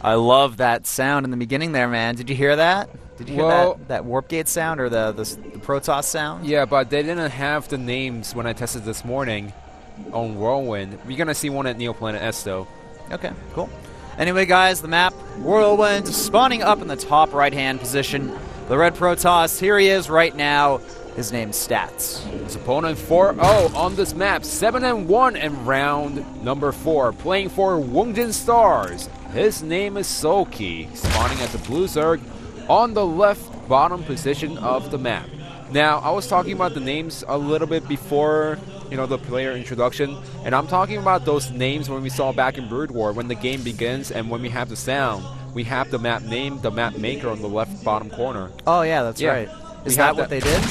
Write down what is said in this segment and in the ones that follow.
I love that sound in the beginning there, man. Did you hear that? Did you hear that warp gate sound or the Protoss sound? Yeah, but they didn't have the names when I tested this morning on Whirlwind. We're gonna see one at Neoplanet S though. Okay, cool. Anyway, guys, the map, Whirlwind, spawning up in the top right-hand position. The red Protoss, here he is right now. His name's Stats. His opponent 4-0 on this map, 7-1 in round number 4, playing for Woongjin Stars. His name is SoulKey, spawning at the blue Zerg on the left bottom position of the map. Now, I was talking about the names a little bit before, you know, the player introduction, and I'm talking about those names when we saw back in Brood War, when the game begins and when we have the sound. We have the map name, the map maker on the left bottom corner. Oh yeah, that's right. Is that what they did?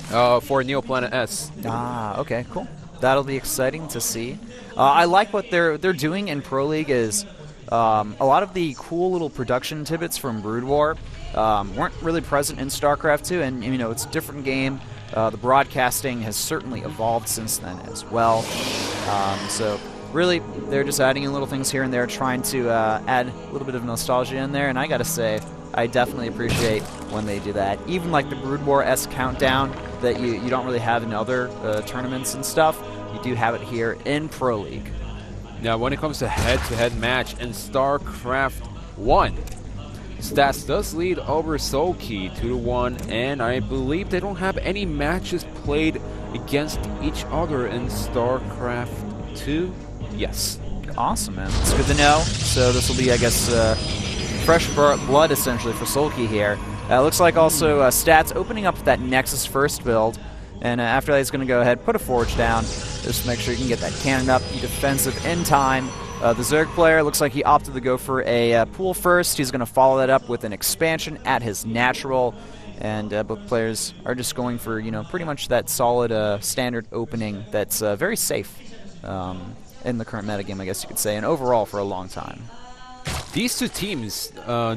For Neoplanet S. Ah, okay, cool. That'll be exciting to see. I like what they're doing in Pro League is a lot of the cool little production tidbits from Brood War weren't really present in StarCraft 2, and you know, it's a different game. The broadcasting has certainly evolved since then as well. So really, they're just adding in little things here and there, trying to add a little bit of nostalgia in there, and I gotta say, I definitely appreciate when they do that. Even like the Brood War-esque countdown that you don't really have in other tournaments and stuff, you do have it here in Pro League. Now, when it comes to head-to-head match in StarCraft 1, Stats does lead over SoulKey 2-1, and I believe they don't have any matches played against each other in StarCraft 2. Yes. Awesome, man. It's good to know. So this will be, I guess, fresh blood, essentially, for SoulKey here. Looks like also Stats opening up that Nexus first build, and after that he's going to go ahead, put a Forge down, just to make sure you can get that cannon up, be defensive in time. The Zerg player looks like he opted to go for a pool first. He's going to follow that up with an expansion at his natural, and both players are just going for, you know, pretty much that solid standard opening that's very safe in the current metagame, I guess you could say, and overall for a long time. These two teams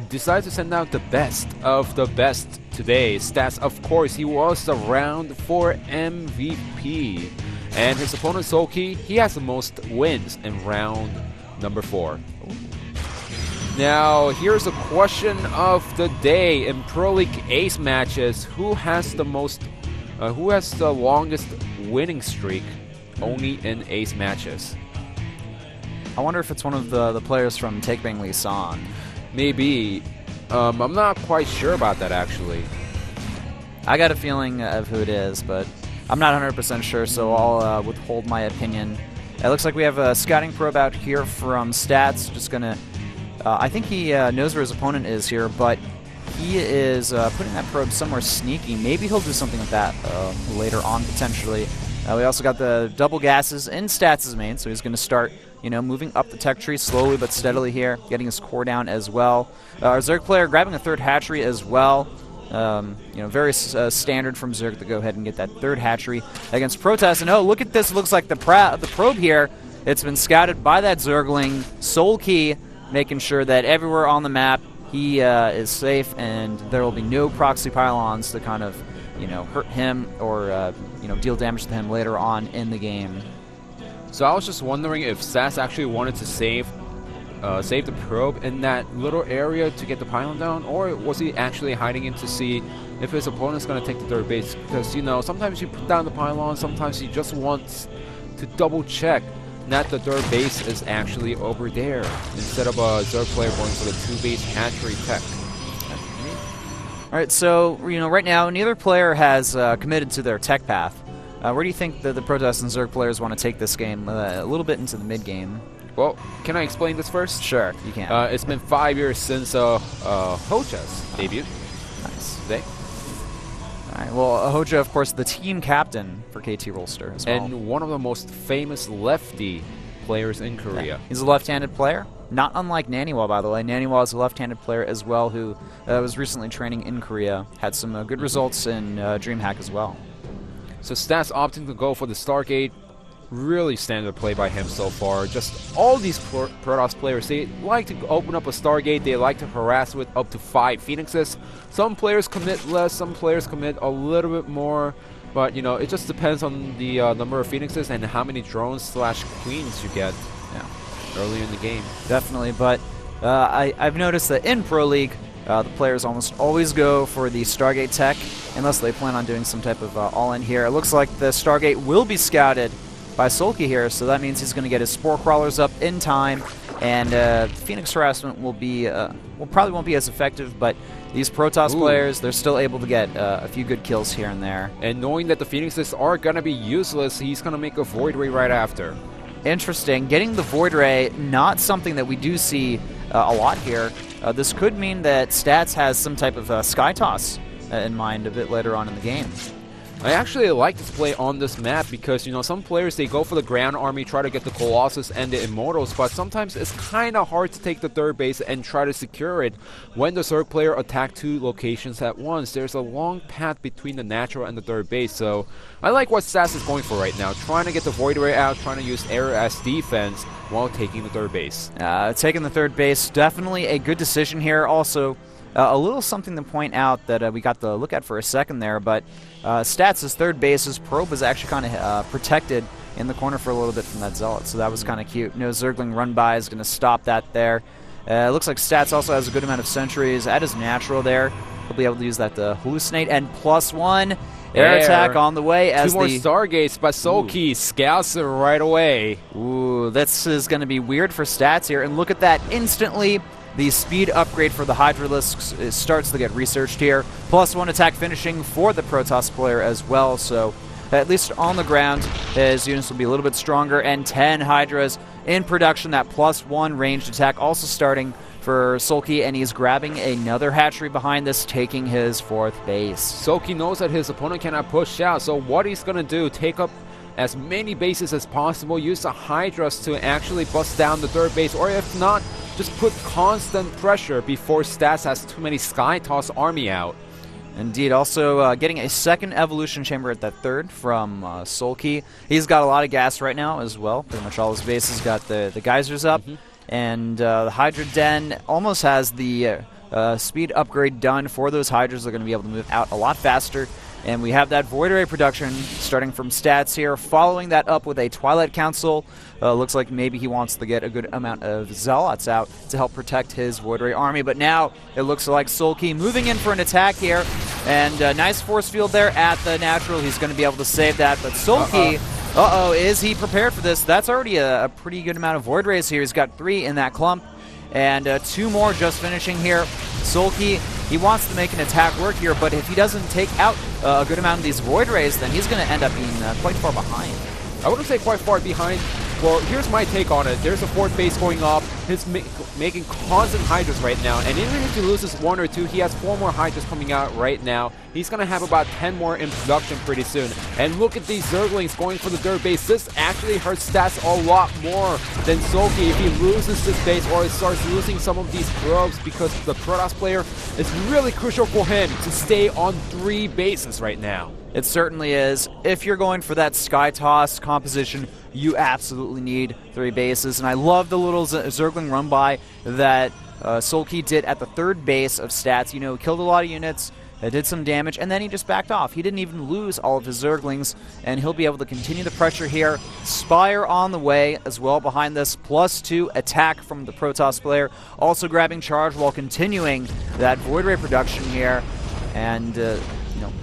decided to send out the best of the best today. Stats, of course, he was the round 4 MVP. And his opponent, SoulKey, he has the most wins in round number 4. Now, here's a question of the day. In Pro League Ace matches, who has the longest winning streak only in Ace matches? I wonder if it's one of the players from Take Bang Lee San. Maybe. I'm not quite sure about that, actually. I got a feeling of who it is, but I'm not 100% sure, so I'll withhold my opinion. It looks like we have a scouting probe out here from Stats. Just gonna, I think he knows where his opponent is here, but he is putting that probe somewhere sneaky. Maybe he'll do something with that later on, potentially. We also got the double gases in Stats' main, so he's going to start, you know, moving up the tech tree slowly but steadily here, getting his core down as well. Our Zerg player grabbing a third hatchery as well. You know, very standard from Zerg to go ahead and get that third hatchery against Protoss. And oh, look at this! It looks like the probe here. It's been scouted by that Zergling, SoulKey, making sure that everywhere on the map he is safe, and there will be no proxy pylons to kind of, you know, hurt him or you know, deal damage to him later on in the game. So I was just wondering if Sass actually wanted to save the probe in that little area to get the pylon down, or was he actually hiding in to see if his opponent's going to take the third base? Because, you know, sometimes you put down the pylon, sometimes he just wants to double check that the third base is actually over there, instead of a Zerg player going for the 2-base hatchery tech. Alright, so, you know, right now, neither player has committed to their tech path. Where do you think the Protoss and Zerg players want to take this game? A little bit into the mid-game. Well, can I explain this first? Sure, you can. It's been 5 years since Hoja's debut. Nice. Today. Alright, well, Hoja, of course, the team captain for KT Rolster as well. And one of the most famous lefty players in Korea. Yeah. He's a left-handed player. Not unlike Naniwa, by the way. Naniwa is a left-handed player as well who was recently training in Korea. Had some good results in DreamHack as well. So Stats opting to go for the Stargate. Really standard play by him so far. Just all these Protoss players, they like to open up a Stargate. They like to harass with up to 5 Phoenixes. Some players commit less, some players commit a little bit more. But, you know, it just depends on the number of Phoenixes and how many drones/queens you get early in the game. Definitely, but I've noticed that in Pro League, the players almost always go for the Stargate tech, unless they plan on doing some type of all-in here. It looks like the Stargate will be scouted by SoulKey here, so that means he's going to get his Spore Crawlers up in time, and Phoenix Harassment will be, probably won't be as effective, but these Protoss players, they're still able to get a few good kills here and there. And knowing that the Phoenixes are going to be useless, he's going to make a Void Ray right after. Interesting. Getting the Void Ray, not something that we do see a lot here. This could mean that Stats has some type of Sky Toss in mind a bit later on in the game. I actually like this play on this map because, you know, some players, they go for the Ground Army, try to get the Colossus and the Immortals, but sometimes it's kind of hard to take the third base and try to secure it when the Zerg player attack 2 locations at once. There's a long path between the natural and the third base, so I like what Stats is going for right now, trying to get the Void Ray out, trying to use air as defense while taking the third base. Taking the third base, definitely a good decision here. Also, a little something to point out that we got to look at for a second there, but Stats' third base's probe was actually kind of protected in the corner for a little bit from that Zealot, so that was kind of cute. No Zergling run-by is going to stop that there. It looks like Stats also has a good amount of sentries at his natural there. He'll be able to use that to hallucinate, and +1 air attack on the way as 2 more Stargates, but SoulKey scouts it right away. Ooh, this is going to be weird for Stats here, and look at that instantly. The speed upgrade for the Hydralisk starts to get researched here. +1 attack finishing for the Protoss player as well, so at least on the ground, his units will be a little bit stronger. And 10 Hydras in production, that +1 ranged attack also starting for SoulKey, and he's grabbing another hatchery behind this, taking his 4th base. SoulKey knows that his opponent cannot push out, so what he's going to do, take up as many bases as possible, use the Hydras to actually bust down the third base, or if not, just put constant pressure before Stats has too many Sky Toss army out. Indeed. Also getting a second evolution chamber at that third from SoulKey. He's got a lot of gas right now as well. Pretty much all his bases got the geysers up. And the Hydra Den almost has the speed upgrade done for those Hydras. They're going to be able to move out a lot faster. And we have that Void Ray production starting from Stats here, following that up with a Twilight Council. Looks like maybe he wants to get a good amount of Zealots out to help protect his Void Ray army. But now it looks like SoulKey moving in for an attack here. And nice force field there at the natural. He's going to be able to save that. But SoulKey, is he prepared for this? That's already a pretty good amount of Void Rays here. He's got 3 in that clump. And 2 more just finishing here. SoulKey, he wants to make an attack work here, but if he doesn't take out a good amount of these Void Rays, then he's going to end up being quite far behind. I wouldn't say quite far behind. Well, here's my take on it. There's a 4th base going up. He's making constant Hydras right now, and even if he loses 1 or 2, he has 4 more Hydras coming out right now. He's going to have about 10 more in production pretty soon. And look at these Zerglings going for the third base. This actually hurts Stats a lot more than SoulKey if he loses this base or starts losing some of these probes, because the Protoss player is really crucial for him to stay on 3 bases right now. It certainly is. If you're going for that Sky Toss composition, you absolutely need 3 bases. And I love the little Zergling run-by that SoulKey did at the third base of Stats. You know, killed a lot of units, did some damage, and then he just backed off. He didn't even lose all of his Zerglings, and he'll be able to continue the pressure here. Spire on the way as well behind this. +2 attack from the Protoss player. Also grabbing charge while continuing that Void Ray production here. And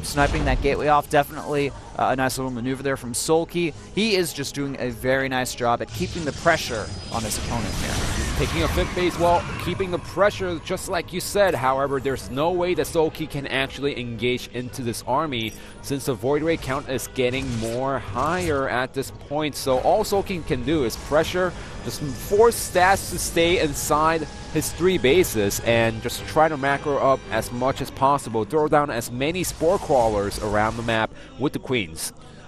sniping that gateway off, definitely a nice little maneuver there from SoulKey. He is just doing a very nice job at keeping the pressure on his opponent here. Taking a 5th base while keeping the pressure, just like you said. However, there's no way that SoulKey can actually engage into this army since the Void Ray count is getting more higher at this point. So all SoulKey can do is pressure, just force Stats to stay inside his 3 bases and just try to macro up as much as possible. Throw down as many Spore Crawlers around the map with the Queens.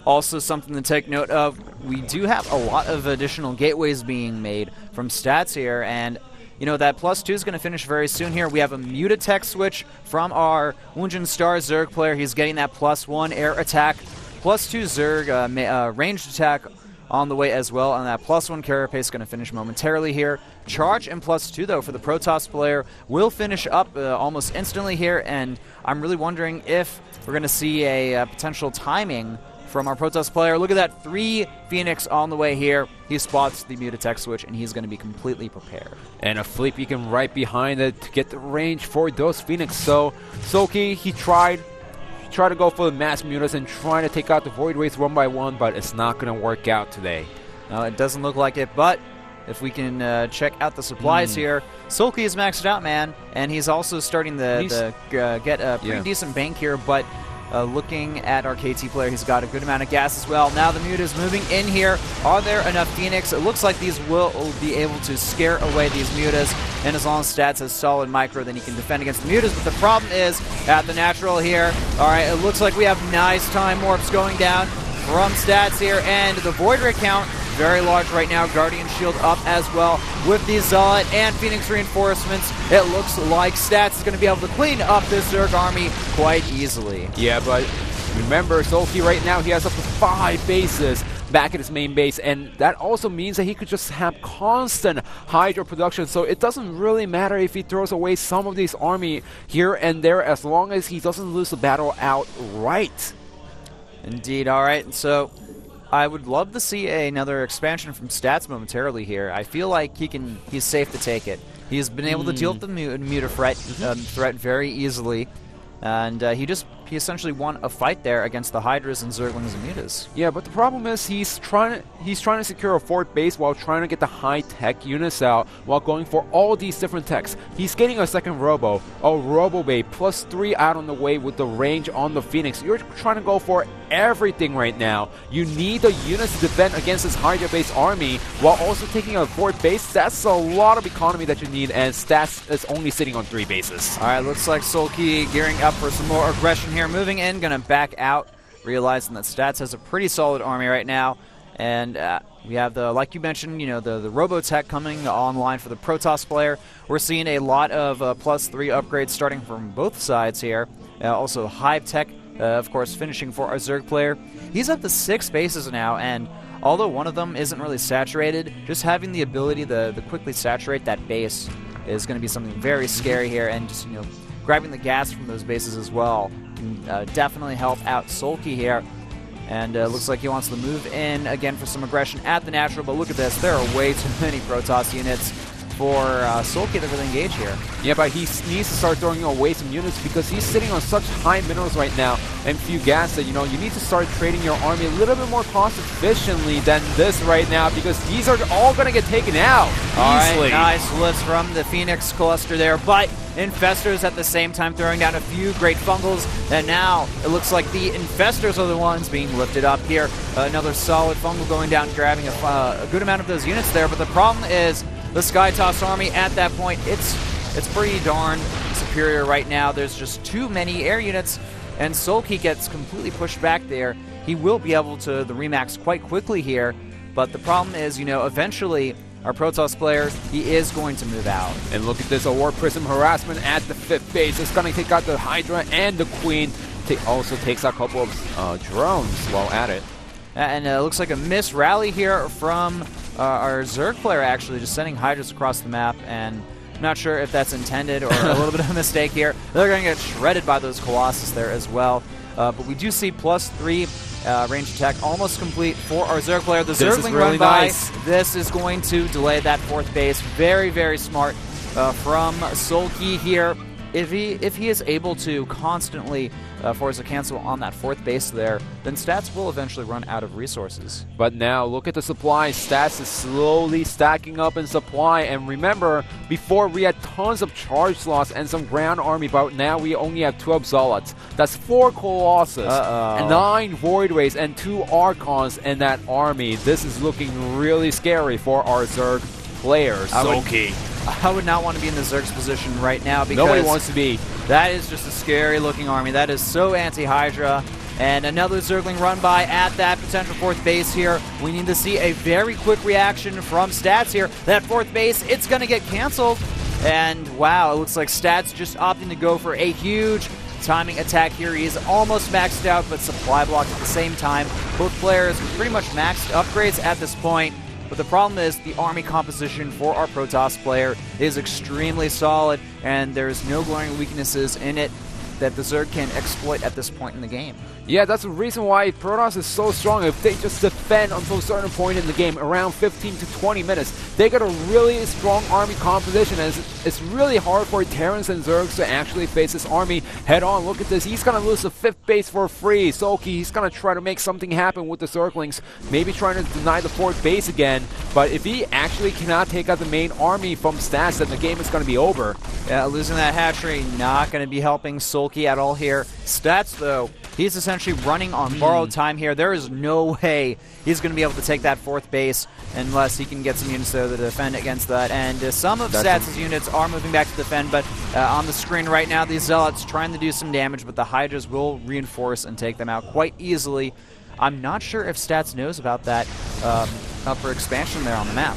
Also something to take note of, we do have a lot of additional gateways being made from Stats here, and that +2 is going to finish very soon here. We have a Mutatech switch from our Woongjin Star Zerg player. He's getting that +1 air attack, +2 Zerg ranged attack on the way as well, and that +1 carapace is going to finish momentarily here. Charge and +2, though, for the Protoss player will finish up almost instantly here, and I'm really wondering if we're going to see a potential timing from our Protoss player. Look at that, 3 Phoenix on the way here. He spots the Mutatech switch, and he's going to be completely prepared. And a Fleet Beacon right behind it to get the range for those Phoenix. So SoulKey, he tried to go for the mass mutas and trying to take out the Void Wraiths one by one, but it's not going to work out today. No, it doesn't look like it, but if we can check out the supplies here, SoulKey is maxed out, man, and he's also starting to get a pretty decent bank here, but looking at our KT player, he's got a good amount of gas as well. Now the Muta is moving in here. Are there enough Phoenix? It looks like these will be able to scare away these Mutas, and as long as Stats has solid micro, then he can defend against the Mutas. But the problem is, at the natural here, alright, it looks like we have nice time warps going down from Stats here, and the Void Ray count very large right now. Guardian Shield up as well with the Zealot and Phoenix reinforcements. It looks like Stats is going to be able to clean up this Zerg army quite easily. Yeah, but remember, SoulKey right now, he has up to 5 bases back at his main base, and that also means that he could just have constant Hydra production, so it doesn't really matter if he throws away some of this army here and there, as long as he doesn't lose the battle outright. Indeed. Alright, so I would love to see another expansion from Stats momentarily here. I feel like he's safe to take it. He's been able to deal with the Muta threat very easily, and he essentially won a fight there against the Hydras and Zerglings and Mutas. Yeah, but the problem is he's trying to secure a fort base while trying to get the high-tech units out while going for all these different techs. He's getting a second Robo Bay, +3 out on the way with the range on the Phoenix. You're trying to go for everything right now. You need the units to defend against this Hydra-based army while also taking a fort base. That's a lot of economy that you need, and Stats is only sitting on 3 bases. Alright, looks like SoulKey gearing up for some more aggression here. Moving in, gonna back out, realizing that Stats has a pretty solid army right now. And we have the, like you mentioned, the Robotech coming online for the Protoss player. We're seeing a lot of +3 upgrades starting from both sides here. Also Hive Tech, of course, finishing for our Zerg player. He's up to 6 bases now, and although one of them isn't really saturated, just having the ability to quickly saturate that base is going to be something very scary here, and just, grabbing the gas from those bases as well can definitely help out SoulKey here. And looks like he wants to move in again for some aggression at the natural, but look at this. There are way too many Protoss units for SoulKey to really engage here. Yeah, but he needs to start throwing away some units because he's sitting on such high minerals right now and few gas that, you need to start trading your army a little bit more cost efficiently than this right now, because these are all going to get taken out easily. All right, nice lifts from the Phoenix cluster there, but Infestors at the same time throwing down a few great fungals, and now it looks like the Infestors are the ones being lifted up here. Another solid fungal going down, grabbing a good amount of those units there, but the problem is the Skytoss army at that point, it's pretty darn superior right now. There's just too many air units, and SoulKey gets completely pushed back there. He will be able to the remax quite quickly here, but the problem is, eventually our Protoss player, he is going to move out. And look at this, a War Prism harassment at the 5th base. It's going to take out the Hydra and the Queen. Also takes out a couple of drones while at it. And it looks like a missed rally here from our Zerg player, actually, just sending Hydras across the map, and I'm not sure if that's intended or a little bit of a mistake here. They're going to get shredded by those Colossus there as well. But we do see +3 range attack almost complete for our Zerg player. The Zergling really run by. nice. This is going to delay that 4th base. Very, very smart from SoulKey here. If he is able to constantly force a cancel on that 4th base there, then Stats will eventually run out of resources. But now, look at the supply. Stats is slowly stacking up in supply. And remember, before we had tons of charge slots and some ground army, but now we only have 12 Zealots. That's 4 Colossus, and 9 Void Rays, and 2 Archons in that army. This is looking really scary for our Zerg players. SoulKey. I would not want to be in the Zerg's position right now, because nobody wants to be. That is just a scary looking army. That is so anti-Hydra. And another Zergling run by at that potential 4th base here. We need to see a very quick reaction from Stats here. That 4th base, it's going to get canceled. And wow, it looks like Stats just opting to go for a huge timing attack here. He is almost maxed out, but supply blocked at the same time. Both players pretty much maxed upgrades at this point. But the problem is the army composition for our Protoss player is extremely solid, and there's no glaring weaknesses in it. that the Zerg can exploit at this point in the game. Yeah, that's the reason why Protoss is so strong. If they just defend until a certain point in the game, around 15 to 20 minutes, they got a really strong army composition, and it's really hard for Terrans and Zergs to actually face this army head on. Look at this, he's gonna lose the 5th base for free. SoulKey, he's gonna try to make something happen with the Zerglings, maybe trying to deny the 4th base again, but if he actually cannot take out the main army from Stats, then the game is gonna be over. Yeah, losing that hatchery not gonna be helping SoulKey at all here. Stats, though, he's essentially running on borrowed time here. There is no way he's going to be able to take that 4th base unless he can get some units there to defend against that. And some of Stats' units are moving back to defend, but on the screen right now, these Zealots trying to do some damage, but the Hydras will reinforce and take them out quite easily. I'm not sure if Stats knows about that upper expansion there on the map.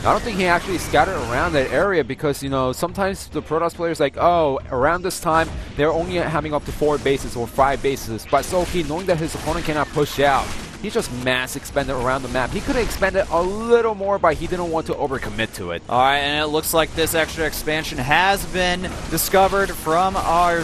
I don't think he actually scattered around that area because, you know, sometimes the Protoss players like, oh, around this time, they're only having up to 4 bases or 5 bases. But SoulKey, knowing that his opponent cannot push out, he just mass expanded around the map. He could have expanded a little more, but he didn't want to overcommit to it. All right, and it looks like this extra expansion has been discovered from our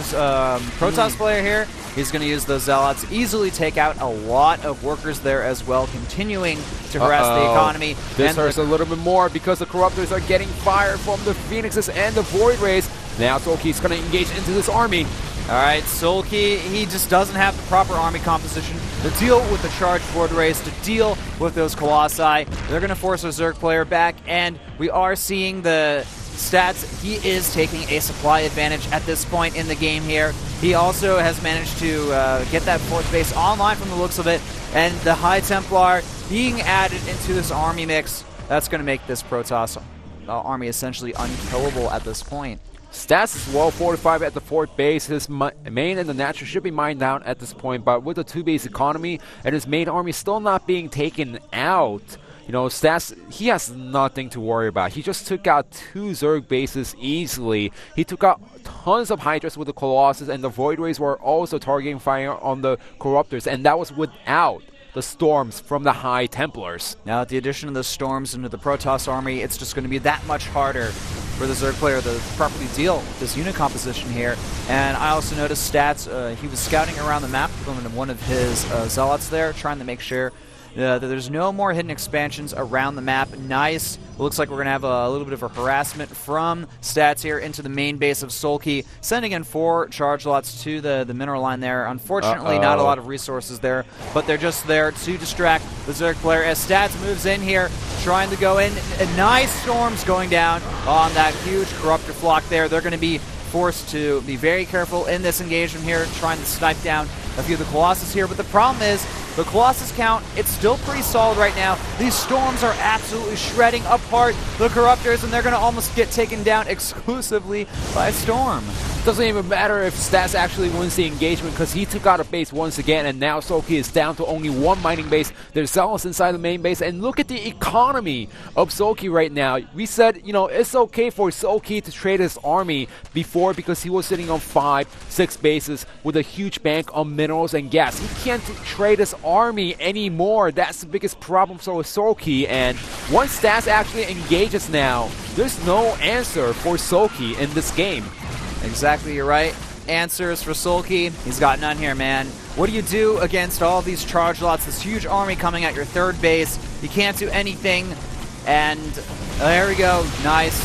Protoss player here. He's going to use those Zealots, easily take out a lot of workers there as well, continuing to harass the economy. This hurts a little bit more because the Corruptors are getting fire from the Phoenixes and the Void Rays. Now SoulKey's going to engage into this army. All right, SoulKey, he just doesn't have the proper army composition to deal with the charged Void Rays, to deal with those Colossi. They're going to force a Zerg player back, and we are seeing the Stats. He is taking a supply advantage at this point in the game here. He also has managed to get that 4th base online from the looks of it, and the High Templar being added into this army mix, that's going to make this Protoss army essentially unkillable at this point. Stats is well fortified at the 4th base. His main and the natural should be mined down at this point, but with the 2-base economy and his main army still not being taken out, you know, Stats, he has nothing to worry about. He just took out 2 Zerg bases easily. He took out tons of Hydras with the Colossus, and the Void Rays were also targeting fire on the Corruptors, and that was without the storms from the High Templars. Now, with the addition of the storms into the Protoss army, it's just going to be that much harder for the Zerg player to properly deal with this unit composition here. And I also noticed Stats, he was scouting around the map with one of his Zealots there, trying to make sure that there's no more hidden expansions around the map. Nice. It looks like we're going to have a little bit of a harassment from Stats here into the main base of SoulKey, sending in 4 charge lots to the mineral line there. Unfortunately, not a lot of resources there, but they're just there to distract the Zerg player as Stats moves in here, trying to go in. Nice storms going down on that huge Corruptor flock there. They're going to be forced to be very careful in this engagement here, trying to snipe down a few of the Colossus here, but the problem is the Colossus count, it's still pretty solid right now. These storms are absolutely shredding apart the Corruptors, and they're going to almost get taken down exclusively by a storm. Doesn't even matter if Stats actually wins the engagement because he took out a base once again, and now SoulKey is down to only 1 mining base. There's Zealots inside the main base, and look at the economy of SoulKey right now. We said, you know, it's okay for SoulKey to trade his army before because he was sitting on 5, 6 bases with a huge bank on minerals and gas. He can't trade his army anymore. That's the biggest problem for SoulKey, and once Stats actually engages now, there's no answer for SoulKey in this game. Exactly, you're right. Answers for SoulKey, he's got none here, man. What do you do against all these charge lots, this huge army coming at your 3rd base? You can't do anything, and there we go. Nice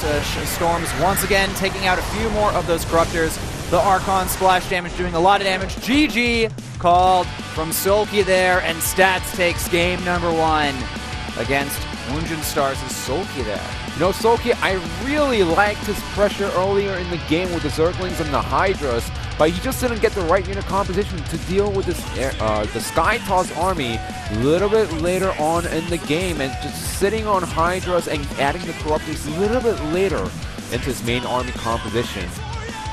storms once again, taking out a few more of those Corruptors. The Archon splash damage doing a lot of damage. GG called from SoulKey there, and Stats takes game number 1 against Woongjin Stars' SoulKey there. You know, SoulKey, I really liked his pressure earlier in the game with the Zerglings and the Hydras, but he just didn't get the right unit composition to deal with this the Sky Toss army a little bit later on in the game, and just sitting on Hydras and adding the Corruptors a little bit later into his main army composition.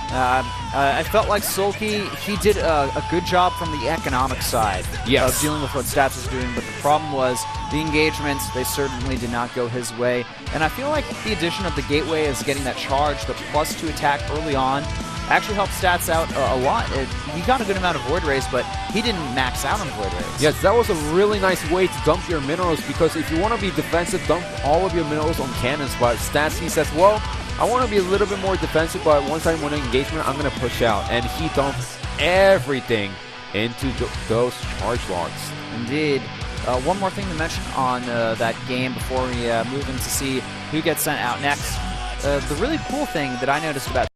I felt like SoulKey, he did a good job from the economic side of dealing with what Stats was doing, but the problem was the engagements, they certainly did not go his way. And I feel like the addition of the Gateway is getting that charge, the +2 attack early on, actually helped Stats out a lot. He got a good amount of Void Rays, but he didn't max out on Void Rays. Yes, that was a really nice way to dump your minerals, because if you want to be defensive, dump all of your minerals on cannons, but Stats, he says, well, I want to be a little bit more defensive, but once I win an engagement, I'm going to push out. And he dumped everything into those charge logs. Indeed. One more thing to mention on that game before we move in to see who gets sent out next. The really cool thing that I noticed about